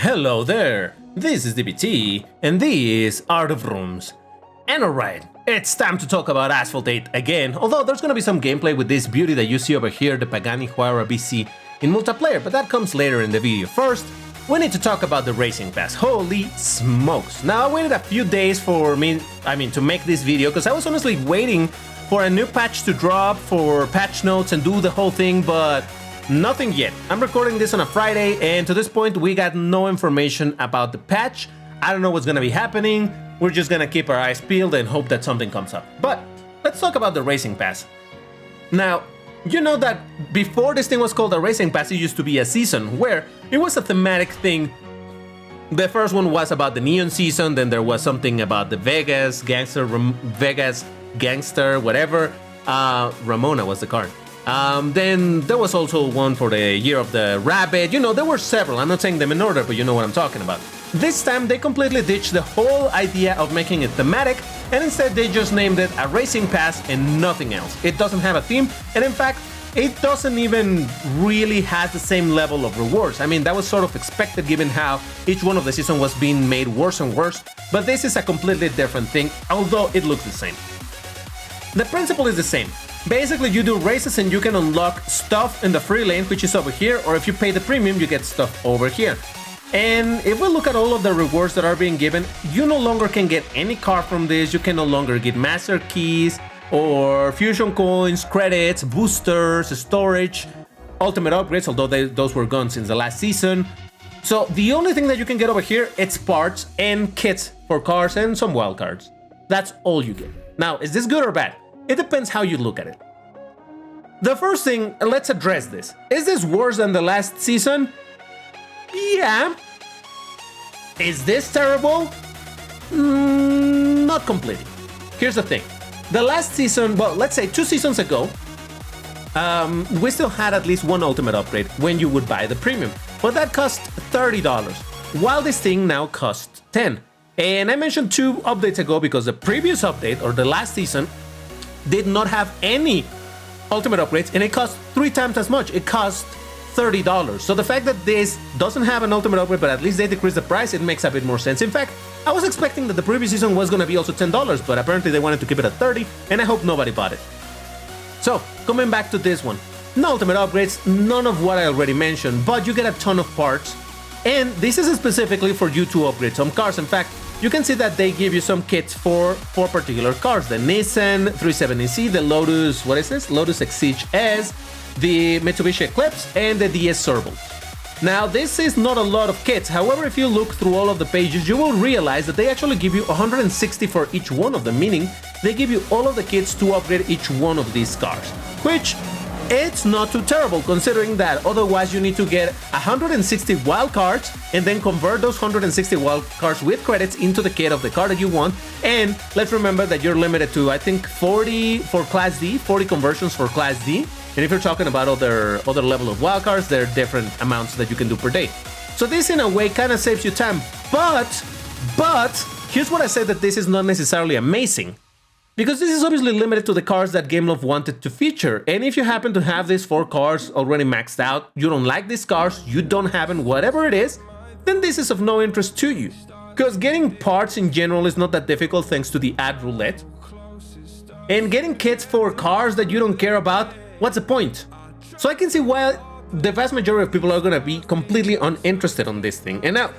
Hello there, this is DBT, and this is Art of Rooms. And alright, it's time to talk about Asphalt 8 again, although there's gonna be some gameplay with this beauty that you see over here, the Pagani Huayra BC, in multiplayer, but that comes later in the video. First, we need to talk about the Racing Pass. Holy smokes. Now, I waited a few days to make this video, because I was honestly waiting for a new patch to drop, for patch notes and do the whole thing, but nothing yet. I'm recording this on a Friday, and to this point, we got no information about the patch. I don't know what's gonna be happening. We're just gonna keep our eyes peeled and hope that something comes up. But let's talk about the Racing Pass. Now, you know that before this thing was called a Racing Pass, it used to be a season where it was a thematic thing. The first one was about the Neon season, then there was something about the Vegas Gangster, whatever. Ramona was the card. Then there was also one for the Year of the Rabbit. You know, there were several. I'm not saying them in order, but you know what I'm talking about. This time, they completely ditched the whole idea of making it thematic, and instead they just named it a Racing Pass and nothing else. It doesn't have a theme, and in fact, it doesn't even really have the same level of rewards. I mean, that was sort of expected given how each one of the season was being made worse and worse, but this is a completely different thing, although it looks the same. The principle is the same. Basically, you do races and you can unlock stuff in the free lane, which is over here, or if you pay the premium, you get stuff over here. And if we look at all of the rewards that are being given, you no longer can get any car from this, you can no longer get master keys, or fusion coins, credits, boosters, storage, ultimate upgrades, although those were gone since the last season. So the only thing that you can get over here, it's parts and kits for cars and some wildcards. That's all you get. Now, is this good or bad? It depends how you look at it. The first thing, let's address this. Is this worse than the last season? Yeah. Is this terrible? Not completely. Here's the thing. The last season, well, let's say 2 seasons ago, we still had at least one ultimate upgrade when you would buy the premium, but that cost $30, while this thing now costs $10. And I mentioned 2 updates ago because the previous update, or the last season, did not have any ultimate upgrades, and it cost 3 times as much. It cost $30. So the fact that this doesn't have an ultimate upgrade, but at least they decreased the price, it makes a bit more sense. In fact, I was expecting that the previous season was going to be also $10, but apparently they wanted to keep it at 30, and I hope nobody bought it. So, coming back to this one, no ultimate upgrades, none of what I already mentioned, but you get a ton of parts, and this is specifically for you to upgrade some cars. In fact, you can see that they give you some kits for 4 particular cars: the Nissan 370Z, the Lotus, what is this? Lotus Exige S, the Mitsubishi Eclipse, and the DS Servo. Now, this is not a lot of kits. However, if you look through all of the pages, you will realize that they actually give you 160 for each one of them, meaning they give you all of the kits to upgrade each one of these cars, which it's not too terrible, considering that otherwise you need to get 160 wild cards and then convert those 160 wild cards with credits into the kit of the car that you want. And let's remember that you're limited to, I think, 40 for Class D, 40 conversions for Class D. And if you're talking about other level of wildcards, there are different amounts that you can do per day. So this, in a way, kind of saves you time. But here's what I said, that this is not necessarily amazing, because this is obviously limited to the cars that Gameloft wanted to feature. And if you happen to have these 4 cars already maxed out, you don't like these cars, you don't have them, whatever it is, then this is of no interest to you. Because getting parts in general is not that difficult thanks to the ad roulette. And getting kits for cars that you don't care about, what's the point? So I can see why the vast majority of people are gonna be completely uninterested on this thing. And now,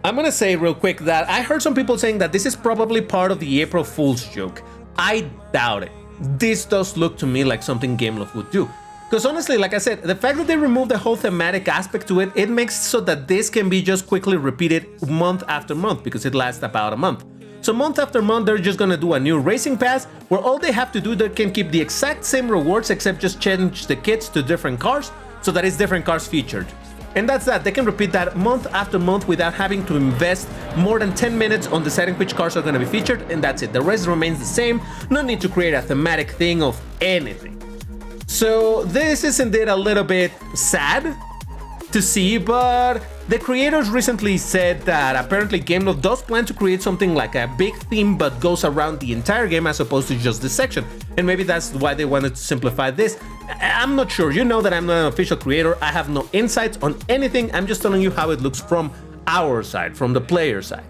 I'm gonna say real quick that I heard some people saying that this is probably part of the April Fool's joke. I doubt it. This does look to me like something Gameloft would do. Because honestly, like I said, the fact that they removed the whole thematic aspect to it, it makes so that this can be just quickly repeated month after month, because it lasts about a month. So month after month, they're just gonna do a new Racing Pass where all they have to do, they can keep the exact same rewards except just change the kits to different cars so that it's different cars featured. And that's that. They can repeat that month after month without having to invest more than 10 minutes on deciding which cars are going to be featured, and that's it. The rest remains the same. No need to create a thematic thing of anything. So this is indeed a little bit sad to see, but the creators recently said that apparently Gameloft does plan to create something like a big theme but goes around the entire game as opposed to just this section. And maybe that's why they wanted to simplify this. I'm not sure. You know that I'm not an official creator. I have no insights on anything. I'm just telling you how it looks from our side, from the player side.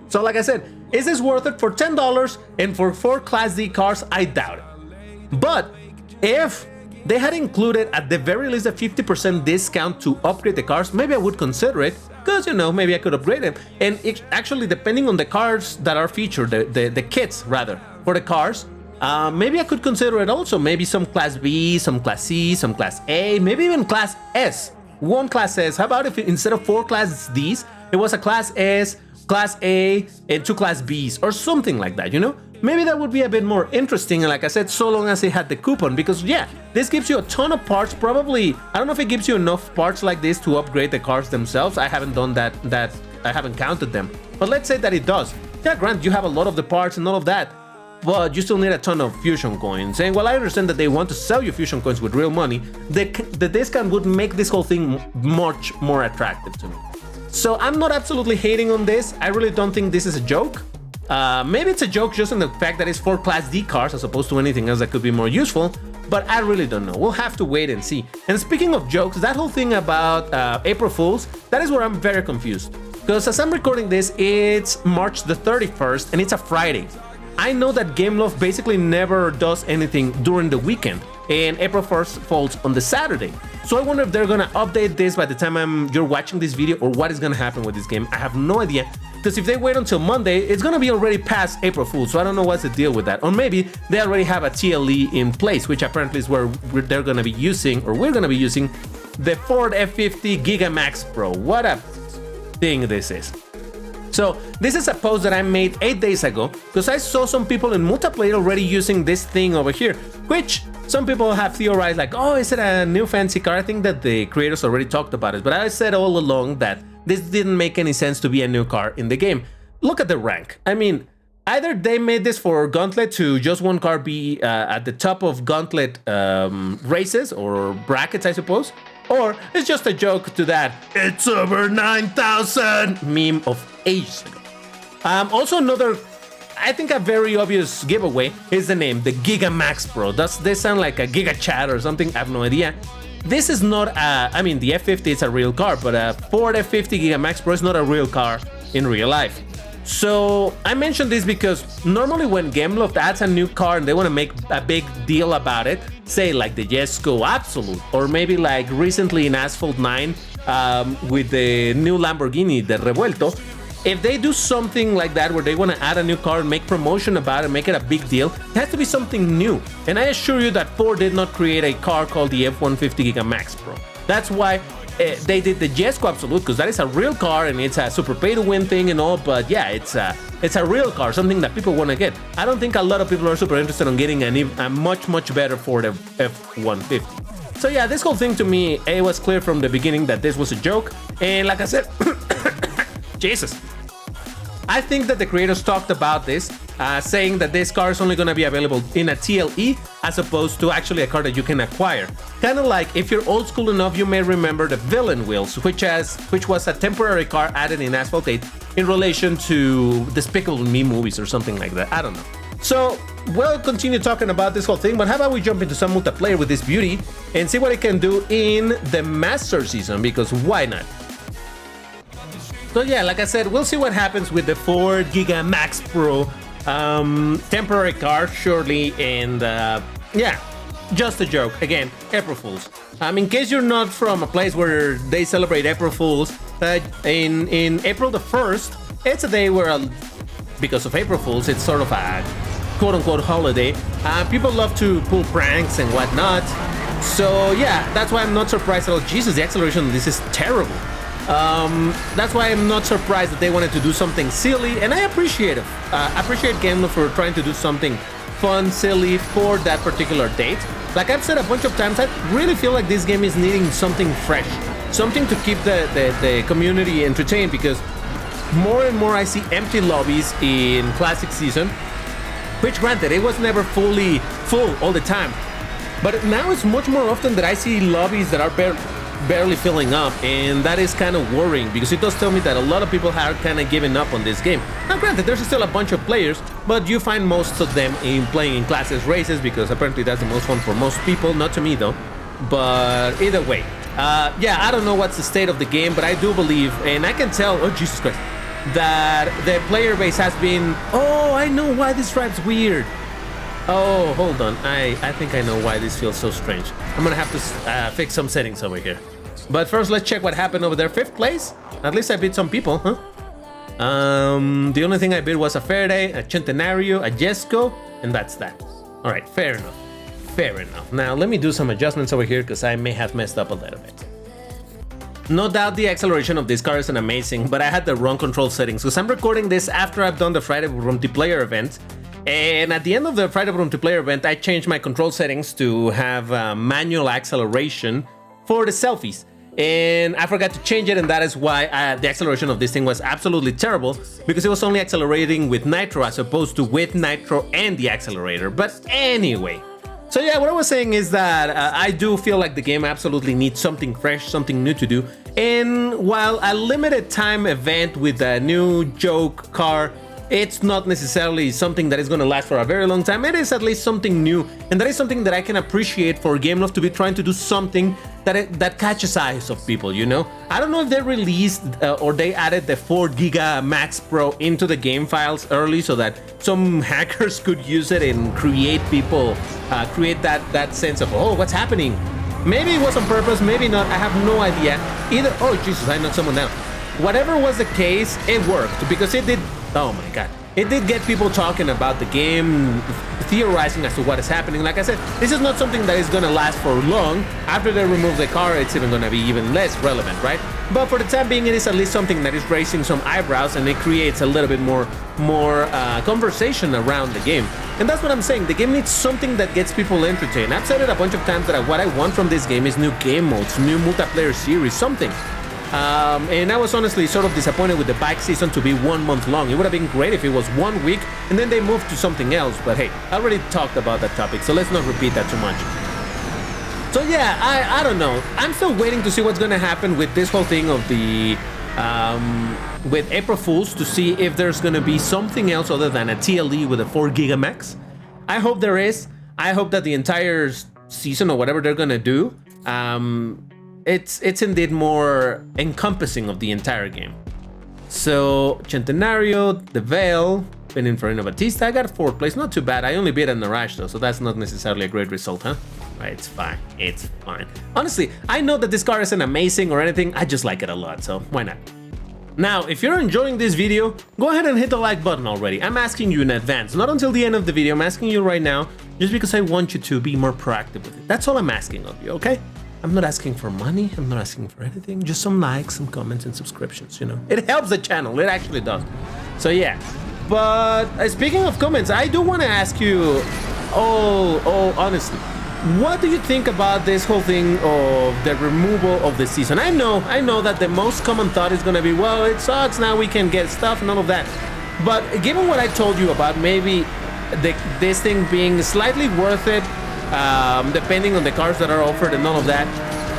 So like I said, is this worth it for $10? And for 4 Class D cars, I doubt it. But if they had included at the very least a 50% discount to upgrade the cars, maybe I would consider it, because, you know, maybe I could upgrade them. And actually, depending on the cars that are featured, the kits rather, for the cars, maybe I could consider it also. Maybe some Class B, some Class C, some Class A, maybe even Class S. 1 Class S. How about if instead of 4 Class Ds, it was a Class S, Class A, and 2 Class Bs, or something like that, you know? Maybe that would be a bit more interesting, and like I said, so long as it had the coupon, because yeah, this gives you a ton of parts. Probably, I don't know if it gives you enough parts like this to upgrade the cars themselves. I haven't done that, I haven't counted them. But let's say that it does. Yeah, granted, you have a lot of the parts and all of that, but you still need a ton of fusion coins. And while I understand that they want to sell you fusion coins with real money, the discount would make this whole thing much more attractive to me. So I'm not absolutely hating on this. I really don't think this is a joke. Maybe it's a joke just in the fact that it's 4 Class D cars as opposed to anything else that could be more useful, but I really don't know. We'll have to wait and see. And speaking of jokes, that whole thing about April Fools, that is where I'm very confused. Because as I'm recording this, it's March the 31st and it's a Friday. I know that Gameloft basically never does anything during the weekend, and April 1st falls on the Saturday. So I wonder if they're gonna update this by the time you're watching this video, or what is gonna happen with this game. I have no idea, because if they wait until Monday, it's gonna be already past April Fool's, so I don't know what's the deal with that. Or maybe they already have a TLE in place, which apparently is where they're gonna be using, or we're gonna be using, the Ford F50 Gigamax Pro. What a thing this is. So this is a post that I made 8 days ago, because I saw some people in multiplayer already using this thing over here, which some people have theorized like, oh, is it a new fancy car? I think that the creators already talked about it, but I said all along that this didn't make any sense to be a new car in the game. Look at the rank. I mean, either they made this for Gauntlet to just one car be at the top of Gauntlet races or brackets, I suppose, or it's just a joke to that "it's over 9,000" meme of ages ago. Also, another, I think a very obvious giveaway is the name, the Gigamax Pro. Does this sound like a Giga Chat or something? I have no idea. This is not a, I mean, the F50 is a real car, but a Ford F50 Gigamax Pro is not a real car in real life. So I mentioned this because normally when Gameloft adds a new car and they want to make a big deal about it, say like the Jesko Absolute, or maybe like recently in Asphalt 9 with the new Lamborghini, the Revuelto, if they do something like that where they want to add a new car and make promotion about it, make it a big deal, it has to be something new. And I assure you that Ford did not create a car called the F-150 Gigamax Pro. That's why they did the Jesko Absolute, because that is a real car and it's a super pay-to-win thing and all, but yeah, it's a real car, something that people want to get. I don't think a lot of people are super interested in getting a much better Ford F-150. So yeah, this whole thing to me, it was clear from the beginning that this was a joke, and like I said, Jesus. I think that the creators talked about this, saying that this car is only going to be available in a TLE as opposed to actually a car that you can acquire. Kind of like, if you're old school enough, you may remember the Villain Wheels, which was a temporary car added in Asphalt 8 in relation to Despicable Me movies or something like that. I don't know. So we'll continue talking about this whole thing, but how about we jump into some multiplayer with this beauty and see what it can do in the Master Season, because why not? So yeah, like I said, we'll see what happens with the Ford Gigamax Pro temporary car shortly, and yeah, just a joke. Again, April Fools. In case you're not from a place where they celebrate April Fools, in April the 1st, it's a day where, because of April Fools, it's sort of a quote-unquote holiday. People love to pull pranks and whatnot. So yeah, that's why I'm not surprised at all. Jesus, the acceleration of this is terrible. That's why I'm not surprised that they wanted to do something silly, and I appreciate it. Appreciate Gameloft for trying to do something fun, silly for that particular date. Like I've said a bunch of times, I really feel like this game is needing something fresh, something to keep the community entertained, because more and more I see empty lobbies in Classic Season, which granted, it was never fully full all the time, but now it's much more often that I see lobbies that are barely filling up, and that is kind of worrying, because it does tell me that a lot of people have kind of given up on this game. Now granted, there's still a bunch of players, but you find most of them playing in classes races, because apparently that's the most fun for most people, not to me though. But either way, Yeah, I don't know what's the state of the game, but I do believe, and I can tell, oh Jesus Christ, that the player base has been, oh, I know why this drive's weird. Oh, hold on, I think I know why this feels so strange. I'm gonna have to fix some settings over here. But first, let's check what happened over there. 5th place? At least I beat some people, huh? The only thing I beat was a Faraday, a Centenario, a Jesco, and that's that. All right, fair enough. Fair enough. Now, let me do some adjustments over here because I may have messed up a little bit. No doubt the acceleration of this car is amazing, but I had the wrong control settings because I'm recording this after I've done the Friday Multiplayer event. And at the end of the Friday Multiplayer event, I changed my control settings to have manual acceleration for the selfies. And I forgot to change it, and that is why the acceleration of this thing was absolutely terrible, because it was only accelerating with nitro as opposed to with nitro and the accelerator. But anyway, so yeah, what I was saying is that I do feel like the game absolutely needs something fresh, something new to do. And while a limited time event with a new joke car, it's not necessarily something that is going to last for a very long time. It is at least something new, and that is something that I can appreciate for Gameloft to be trying to do something that catches eyes of people, you know? I don't know if they released or they added the 4 Giga Max Pro into the game files early so that some hackers could use it and create people, create that sense of, oh, what's happening? Maybe it was on purpose, maybe not, I have no idea. Either, oh Jesus, I knocked someone down. Whatever was the case, it worked because it did, oh my god, it did get people talking about the game, theorizing as to what is happening. Like I said, this is not something that is gonna last for long. After they remove the car, it's even gonna be even less relevant, right? But for the time being, it is at least something that is raising some eyebrows, and it creates a little bit more conversation around the game. And that's what I'm saying, the game needs something that gets people entertained. I've said it a bunch of times that what I want from this game is new game modes, new multiplayer series, something. And I was honestly sort of disappointed with the bike season to be 1 month long. It would have been great if it was 1 week and then they moved to something else. But hey, I already talked about that topic, so let's not repeat that too much. So yeah, I don't know. I'm still waiting to see what's gonna happen with this whole thing of the with April Fools, to see if there's gonna be something else other than a TLE with a 4 Giga Max. I hope there is. I hope that the entire season or whatever they're gonna do, it's indeed more encompassing of the entire game. So Centenario, the Veil, Pininfarina Batista, I got 4th place, not too bad. I only beat a Naraj though, so that's not necessarily a great result, huh? Right, it's fine, it's fine. Honestly, I know that this car isn't amazing or anything, I just like it a lot, so why not? Now, if you're enjoying this video, go ahead and hit the like button already. I'm asking you in advance, not until the end of the video, I'm asking you right now, just because I want you to be more proactive with it. That's all I'm asking of you, okay? I'm not asking for money, I'm not asking for anything, just some likes, some comments, and subscriptions, you know? It helps the channel, it actually does. So yeah, but speaking of comments, I do want to ask you, honestly, what do you think about this whole thing of the removal of the season? I know that the most common thought is gonna be, well, it sucks, now we can get stuff and all of that. But given what I told you about maybe this thing being slightly worth it, depending on the cars that are offered and all of that,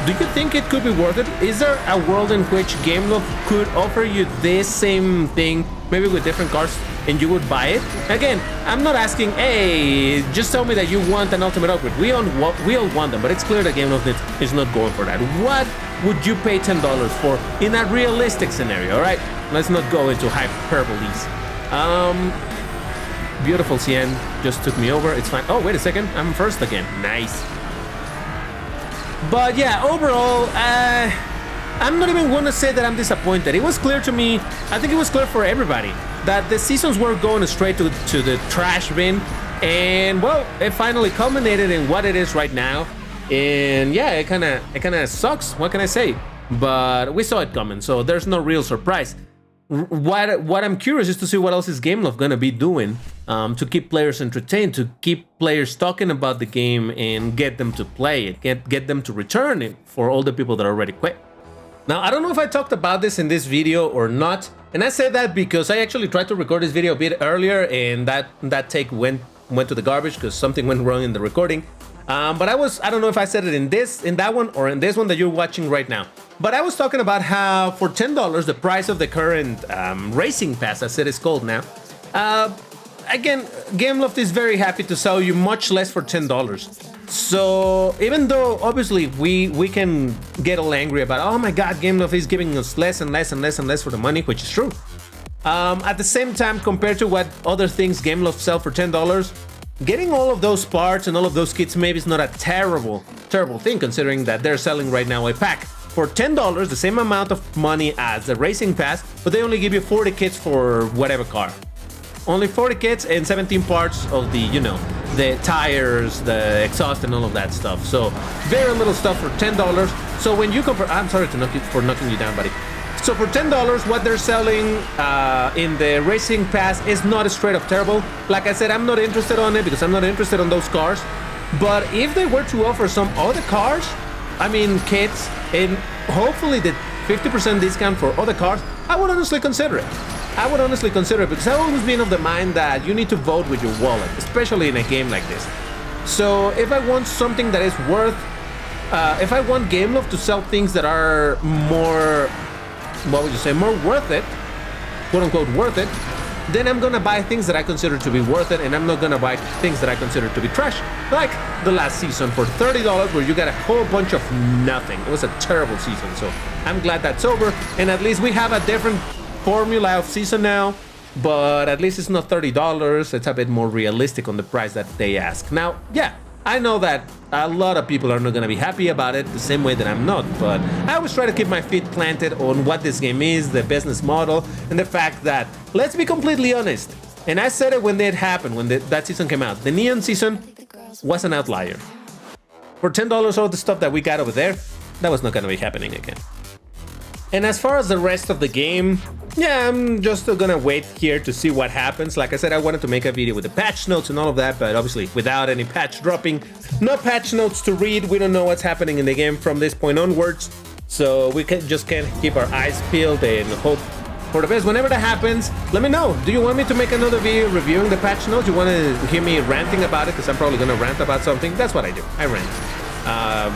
do you think it could be worth it? Is there a world in which Gameloft could offer you this same thing, maybe with different cars, and you would buy it? Again, I'm not asking, hey, just tell me that you want an ultimate upgrade. We all want them, but it's clear that Gameloft is not going for that. What would you pay $10 for in a realistic scenario, all right? Let's not go into hyperboles. Beautiful CN just took me over. It's fine. Oh, wait a second. I'm first again. Nice. But yeah, overall, I'm not even going to say that I'm disappointed. It was clear to me, I think it was clear for everybody, that the seasons were going straight to the trash bin. And well, it finally culminated in what it is right now. And yeah, it kind of sucks. What can I say? But we saw it coming, so there's no real surprise. What I'm curious is to see what else is Gameloft gonna be doing to keep players entertained, to keep players talking about the game and get them to play it, get them to return it for all the people that already quit. Now, I don't know if I talked about this in this video or not, and I say that because I actually tried to record this video a bit earlier, and that take went to the garbage because something went wrong in the recording. But I don't know if I said it in that one or in this one that you're watching right now. But I was talking about how for $10, the price of the current racing pass, as it is called now, again, Gameloft is very happy to sell you much less for $10. So even though obviously we can get all angry about, oh my god, Game Love is giving us less and less and less and less for the money, which is true. At the same time, compared to what other things Game Love sell for $10, getting all of those parts and all of those kits maybe is not a terrible thing, considering that they're selling right now a pack for $10, the same amount of money as the Racing Pass, but they only give you 40 kits for whatever car. Only 40 kits and 17 parts of the, you know, the tires, the exhaust, and all of that stuff. So very little stuff for $10. So when you compare, I'm sorry to knocking you down, buddy. So for $10, what they're selling in the Racing Pass is not straight up terrible. Like I said, I'm not interested on it because I'm not interested on those cars. But if they were to offer some other cars, I mean kits, and hopefully the 50% discount for other cars, I would honestly consider it. I would honestly consider it because I've always been of the mind that you need to vote with your wallet, especially in a game like this. So if I want something that is worth, if I want Game Love to sell things that are more, what would you say, more worth it, quote unquote worth it, then I'm gonna buy things that I consider to be worth it, and I'm not gonna buy things that I consider to be trash, like the last season for $30 where you got a whole bunch of nothing. It was a terrible season, so I'm glad that's over, and at least we have a different formula of season now, but at least it's not $30. It's a bit more realistic on the price that they ask. Now, yeah, I know that a lot of people are not gonna be happy about it the same way that I'm not, but I always try to keep my feet planted on what this game is, the business model, and the fact that, let's be completely honest, and I said it when it happened, when that season came out, the Neon season was an outlier. For $10, all the stuff that we got over there, that was not gonna be happening again. And as far as the rest of the game, yeah, I'm just still gonna wait here to see what happens. Like I said, I wanted to make a video with the patch notes and all of that, but obviously without any patch dropping, no patch notes to read, we don't know what's happening in the game from this point onwards. So we just can't keep our eyes peeled and hope for the best. Whenever that happens, let me know. Do you want me to make another video reviewing the patch notes? You want to hear me ranting about it? Because I'm probably gonna rant about something. That's what I do, I rant.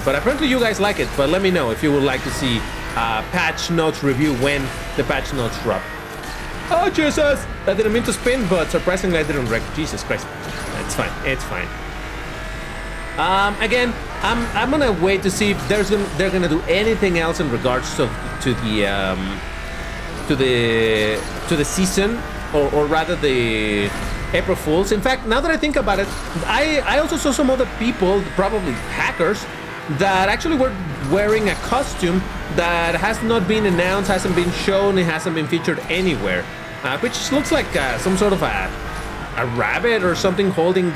But apparently you guys like it, but let me know if you would like to see patch notes review when the patch notes drop. Oh Jesus! I didn't mean to spin, but surprisingly I didn't wreck. Jesus Christ. It's fine, it's fine. Again, I'm gonna wait to see if they're gonna do anything else in regards to the season, or rather the April Fools. In fact, now that I think about it, I also saw some other people, probably hackers, that actually were wearing a costume that has not been announced, hasn't been shown, it hasn't been featured anywhere, which looks like some sort of a rabbit or something holding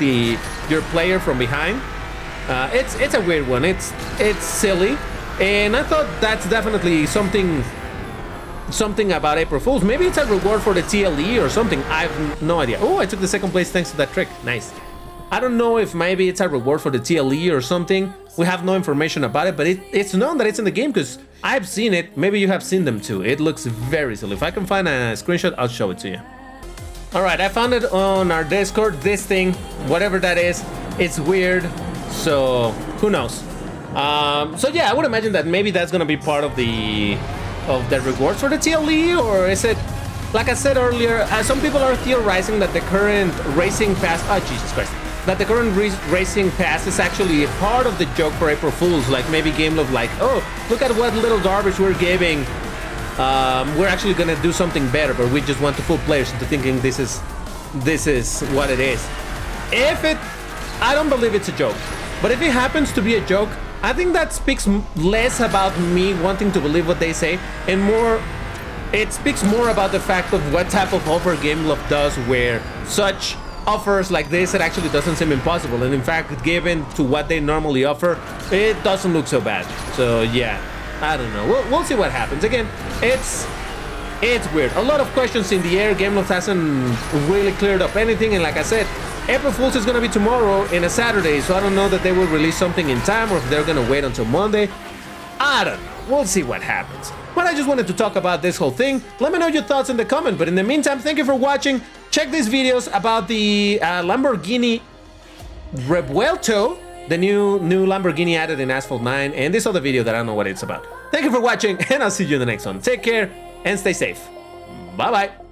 your player from behind. It's a weird one. It's silly, and I thought that's definitely something about April Fools. Maybe it's a reward for the TLE or something. I have no idea. Oh, I took the second place thanks to that trick. Nice. I don't know if maybe it's a reward for the TLE or something. We have no information about it, but it's known that it's in the game because I've seen it. Maybe you have seen them too. It looks very silly. If I can find a screenshot, I'll show it to you. All right, I found it on our Discord. This thing, whatever that is, it's weird. So who knows? So yeah, I would imagine that maybe that's gonna be part of the rewards for the TLE, or is it? Like I said earlier, some people are theorizing that the current Racing Pass, oh Jesus Christ, that the current Racing Pass is actually a part of the joke for April Fools. Like maybe Game Love, like, oh, look at what little garbage we're giving. We're actually gonna do something better, but we just want to fool players into thinking this is what it is. I don't believe it's a joke, but if it happens to be a joke, I think that speaks less about me wanting to believe what they say, and more, it speaks more about the fact of what type of offer Game Love does, where such offers like this, it actually doesn't seem impossible, and in fact, given to what they normally offer, it doesn't look so bad. So yeah, I don't know. We'll see what happens. Again, it's weird. A lot of questions in the air. Game Love hasn't really cleared up anything, and like I said, April Fools is gonna be tomorrow and a Saturday, so I don't know that they will release something in time or if they're gonna wait until Monday. I don't know. We'll see what happens. But I just wanted to talk about this whole thing. Let me know your thoughts in the comment. But in the meantime, thank you for watching. Check these videos about the Lamborghini Revuelto, the new Lamborghini added in Asphalt 9, and this other video that I don't know what it's about. Thank you for watching, and I'll see you in the next one. Take care and stay safe. Bye-bye.